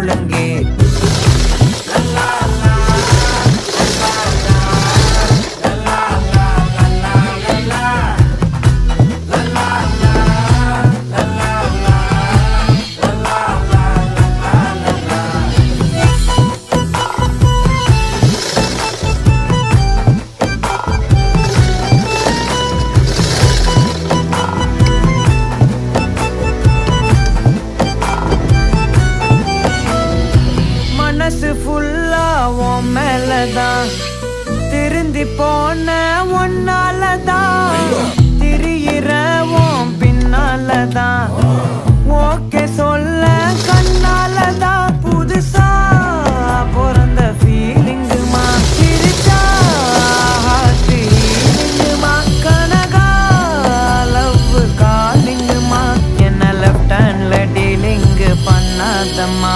ஒழுங்கே மனசு ஃபுல்லா உன் மேலதான் திருந்தி போன ஒன்னாலதான் திரியிற உன் பின்னாலதான் ஓகே சொல்ல கண்ணாலதான் புதுசா பிறந்த ஃபீலிங்குமா சிரிச்சா ஃபீலிங்குமா கனகா லவ் காலிங்குமா என்ன லெஃப்ட் ஹேண்ட்ல டீலிங்கு பண்ணாதம்மா